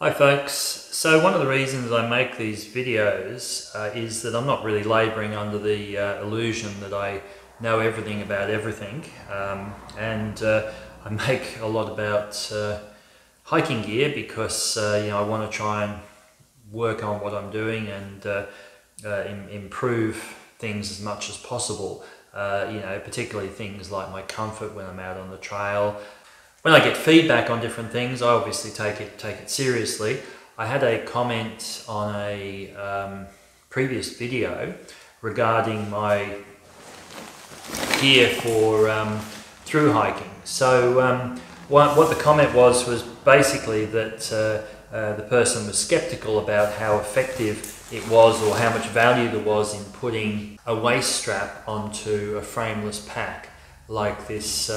Hi folks, so one of the reasons I make these videos is that I'm not really labouring under the illusion that I know everything about everything, and I make a lot about hiking gear because I want to try and work on what I'm doing and improve things as much as possible, particularly things like my comfort when I'm out on the trail. When I get feedback on different things, I obviously take it seriously. I had a comment on a previous video regarding my gear for through hiking. So what the comment was basically that the person was skeptical about how effective it was or how much value there was in putting a waist strap onto a frameless pack like this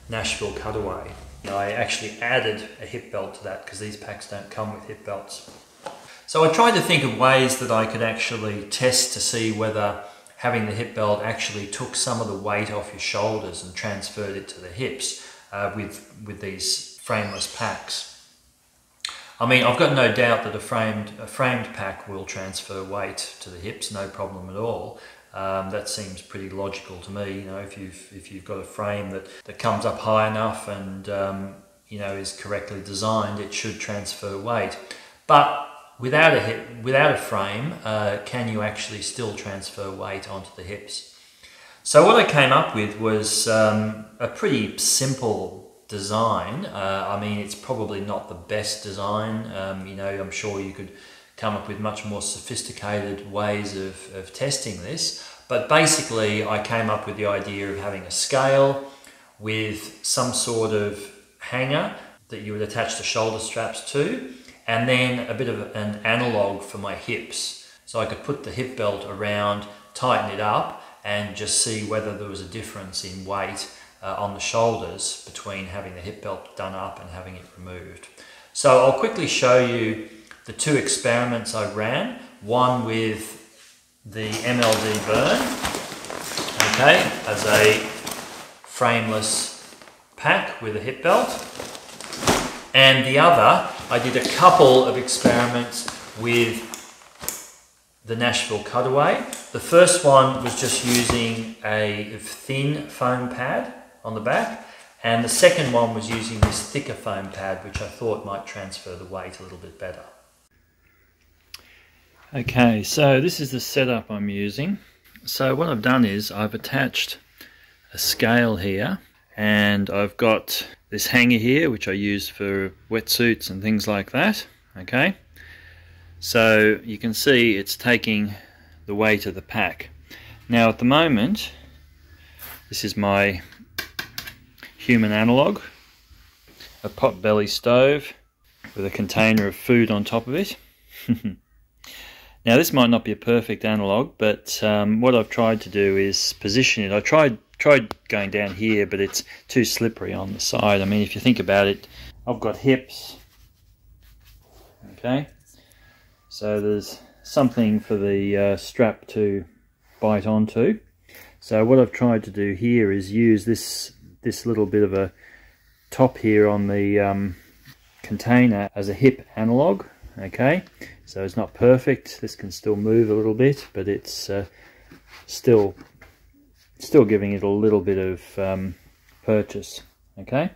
Nashville Cutaway. I actually added a hip belt to that because these packs don't come with hip belts. So I tried to think of ways that I could actually test to see whether having the hip belt actually took some of the weight off your shoulders and transferred it to the hips with these frameless packs. I mean, I've got no doubt that a framed pack will transfer weight to the hips, no problem at all. That seems pretty logical to me. If you've got a frame that comes up high enough and is correctly designed, it should transfer weight. But without a frame, can you actually still transfer weight onto the hips? So what I came up with was a pretty simple design. I mean, it's probably not the best design. I'm sure you could come up with much more sophisticated ways of testing this, but basically I came up with the idea of having a scale with some sort of hanger that you would attach the shoulder straps to, and then a bit of an analog for my hips, so I could put the hip belt around, tighten it up, and just see whether there was a difference in weight on the shoulders between having the hip belt done up and having it removed. So I'll quickly show you the two experiments I ran, one with the MLD burn, okay, as a frameless pack with a hip belt, and the other, I did a couple of experiments with the Nashville Cutaway. The first one was just using a thin foam pad on the back, and the second one was using this thicker foam pad, which I thought might transfer the weight a little bit better. Okay, so this is the setup I'm using. So what I've done is I've attached a scale here, and I've got this hanger here which I use for wetsuits and things like that. Okay, so you can see it's taking the weight of the pack. Now at the moment, this is my human analog, a pot-belly stove with a container of food on top of it. Now this might not be a perfect analog, but what I've tried to do is position it. I tried going down here, but it's too slippery on the side. I mean, if you think about it, I've got hips, okay, so there's something for the strap to bite onto. So what I've tried to do here is use this little bit of a top here on the container as a hip analog. Okay, so it's not perfect. This can still move a little bit, but it's still giving it a little bit of purchase. Okay,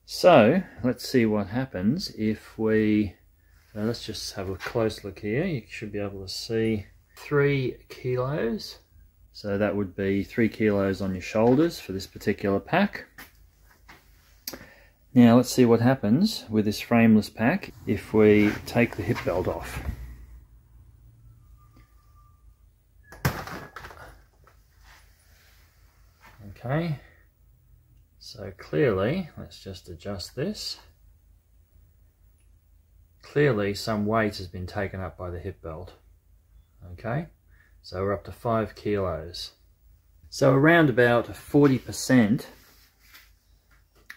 so let's see what happens if we let's just have a close look here. You should be able to see 3 kilos, so that would be 3 kilos on your shoulders for this particular pack. Now let's see what happens with this frameless pack if we take the hip belt off. Okay, so clearly, let's just adjust this. Clearly some weight has been taken up by the hip belt. Okay, so we're up to 5 kilos. So around about 40%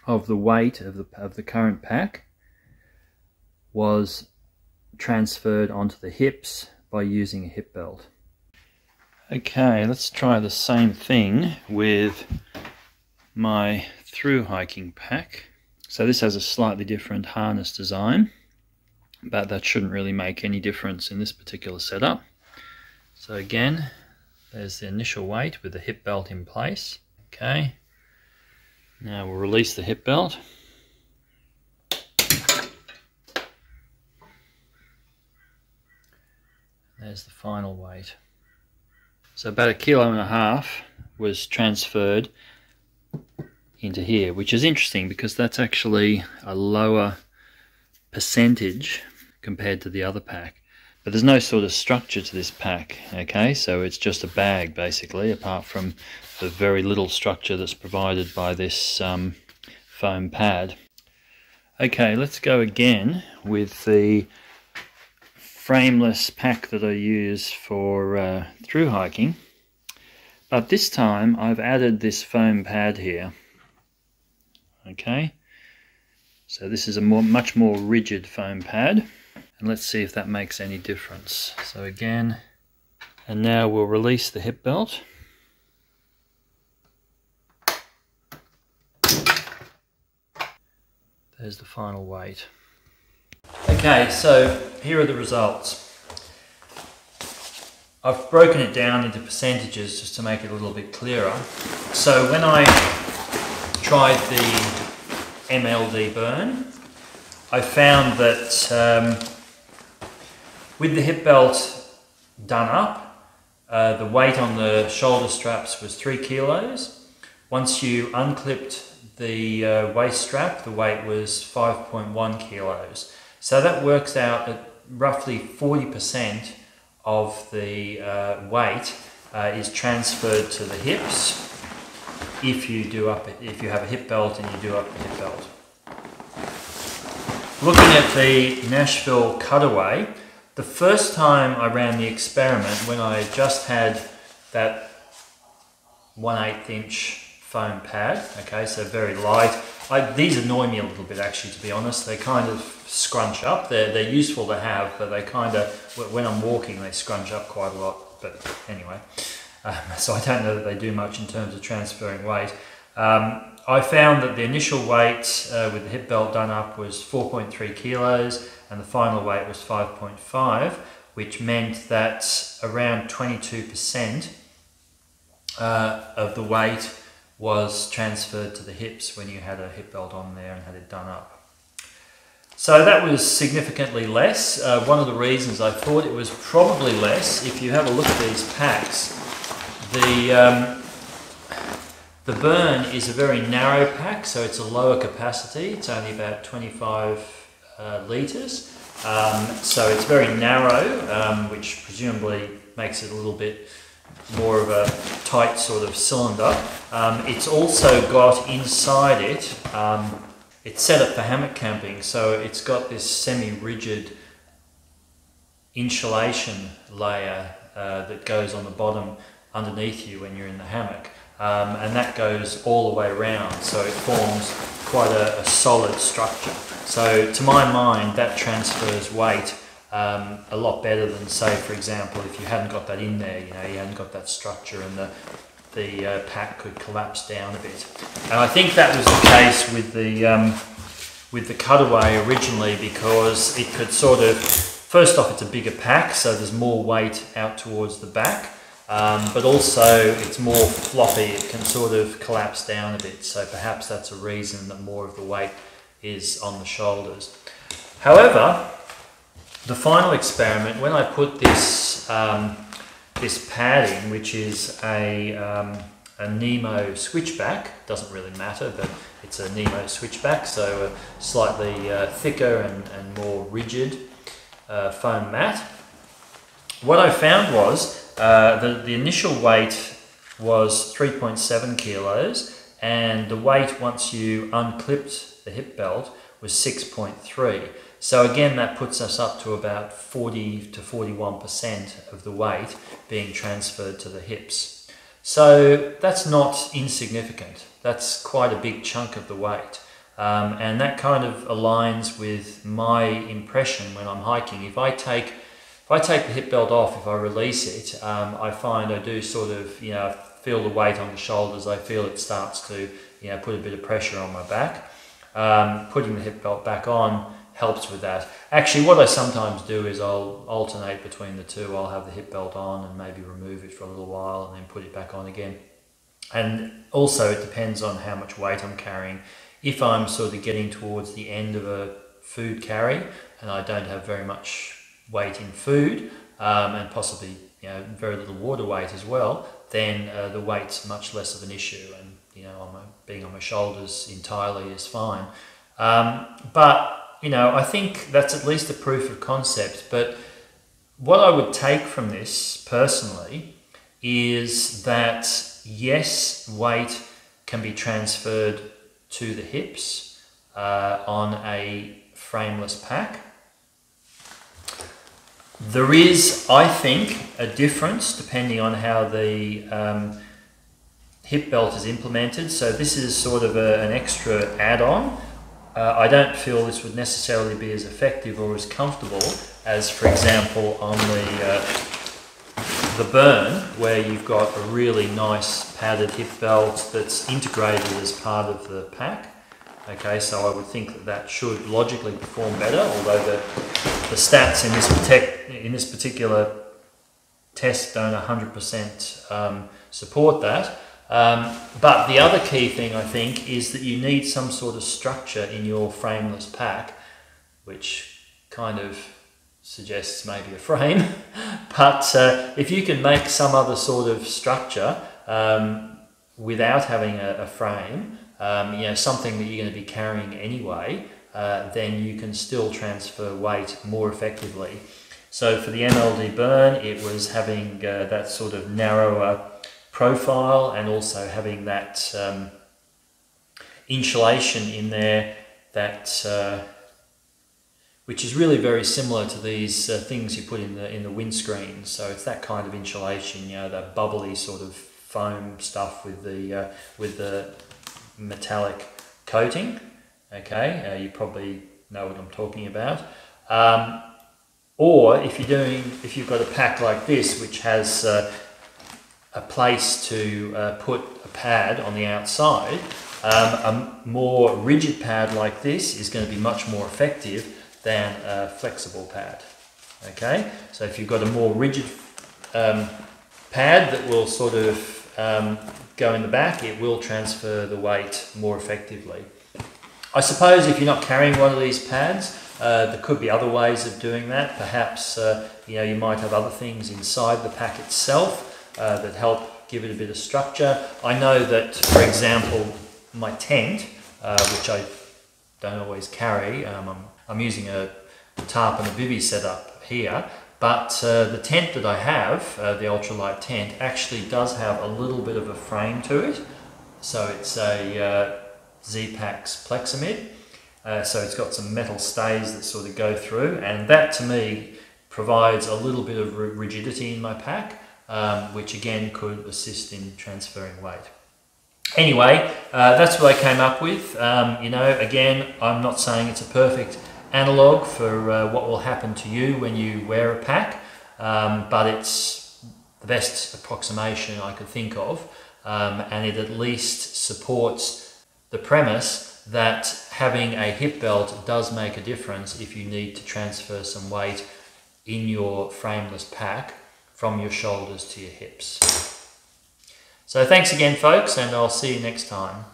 of the weight of the current pack was transferred onto the hips by using a hip belt. Okay, let's try the same thing with my through hiking pack. So this has a slightly different harness design. but that shouldn't really make any difference in this particular setup. So again, there's the initial weight with the hip belt in place. Okay, now we'll release the hip belt. There's the final weight. So about 1.5 kilos was transferred into here, which is interesting because that's actually a lower percentage compared to the other pack. But there's no sort of structure to this pack, okay? So it's just a bag basically, apart from the very little structure that's provided by this foam pad. Okay, let's go again with the frameless pack that I use for through hiking, but this time I've added this foam pad here. Okay, so this is a much more rigid foam pad, and let's see if that makes any difference. So again, and now we'll release the hip belt. There's the final weight. Okay, so here are the results. I've broken it down into percentages just to make it a little bit clearer. So when I tried the MLD burn, I found that with the hip belt done up, the weight on the shoulder straps was 3 kilos. Once you unclipped the waist strap, the weight was 5.1 kilos. So that works out at roughly 40% of the weight is transferred to the hips if you have a hip belt and you do up the hip belt. Looking at the Nashville cutaway, the first time I ran the experiment, when I just had that 1/8 inch foam pad, okay, so very light. These annoy me a little bit actually, to be honest. They kind of scrunch up. They're useful to have, but they kind of, when I'm walking, they scrunch up quite a lot. But anyway, so I don't know that they do much in terms of transferring weight. I found that the initial weight with the hip belt done up was 4.3 kilos and the final weight was 5.5, which meant that around 22% of the weight was transferred to the hips when you had a hip belt on there and had it done up. So that was significantly less. One of the reasons I thought it was probably less, if you have a look at these packs, the burn is a very narrow pack, so it's a lower capacity. It's only about 25 litres. So it's very narrow, which presumably makes it a little bit more of a tight sort of cylinder. It's also got inside it, it's set up for hammock camping, so it's got this semi-rigid insulation layer that goes on the bottom underneath you when you're in the hammock, and that goes all the way around, so it forms quite a solid structure. So to my mind, that transfers weight a lot better than, say, for example, if you hadn't got that in there, you hadn't got that structure, and the pack could collapse down a bit. And I think that was the case with the cutaway originally, because it could sort of, first off, it's a bigger pack, so there's more weight out towards the back, but also it's more floppy. It can sort of collapse down a bit, so perhaps that's a reason that more of the weight is on the shoulders. However, the final experiment, when I put this this pad in, which is a Nemo switchback, doesn't really matter, but it's a Nemo switchback, so a slightly thicker and more rigid foam mat. What I found was the initial weight was 3.7 kilos, and the weight once you unclipped the hip belt was 6.3. So again, that puts us up to about 40 to 41% of the weight being transferred to the hips. So that's not insignificant. That's quite a big chunk of the weight. And that kind of aligns with my impression when I'm hiking. If I take the hip belt off, if I release it, I find I do sort of, feel the weight on the shoulders. I feel it starts to, put a bit of pressure on my back. Putting the hip belt back on helps with that. Actually, what I sometimes do is I'll alternate between the two. I'll have the hip belt on and maybe remove it for a little while and then put it back on again. And also it depends on how much weight I'm carrying. If I'm sort of getting towards the end of a food carry and I don't have very much weight in food, and possibly very little water weight as well, then the weight's much less of an issue, and being on my shoulders entirely is fine. But I think that's at least a proof of concept. But what I would take from this personally is that yes, weight can be transferred to the hips on a frameless pack. There is, I think, a difference depending on how the hip belt is implemented. So this is sort of an extra add-on. I don't feel this would necessarily be as effective or as comfortable as, for example, on the Burn, where you've got a really nice padded hip belt that's integrated as part of the pack. Okay, so I would think that that should logically perform better, although the stats in this particular test don't 100% support that. But the other key thing, I think, is that you need some sort of structure in your frameless pack, which kind of suggests maybe a frame. But if you can make some other sort of structure without having a frame, something that you're going to be carrying anyway, then you can still transfer weight more effectively. So for the MLD Burn, it was having that sort of narrower profile, and also having that insulation in there that which is really very similar to these things you put in the windscreen. So it's that kind of insulation, that bubbly sort of foam stuff with the metallic coating. Okay, you probably know what I'm talking about. Or if you've got a pack like this, which has a place to put a pad on the outside, a more rigid pad like this is going to be much more effective than a flexible pad. Okay, so if you've got a more rigid pad that will sort of go in the back, it will transfer the weight more effectively. I suppose if you're not carrying one of these pads, there could be other ways of doing that. Perhaps you might have other things inside the pack itself that help give it a bit of structure. I know that, for example, my tent, which I don't always carry, I'm using a tarp and a bivvy setup here, but the tent that I have, the ultralight tent, actually does have a little bit of a frame to it. So it's a Z-Pax Plexamid. So it's got some metal stays that sort of go through, and that to me provides a little bit of rigidity in my pack, which again could assist in transferring weight. Anyway, that's what I came up with. Again, I'm not saying it's a perfect analog for what will happen to you when you wear a pack, but it's the best approximation I could think of, and it at least supports the premise that having a hip belt does make a difference if you need to transfer some weight in your frameless pack from your shoulders to your hips. So thanks again, folks, and I'll see you next time.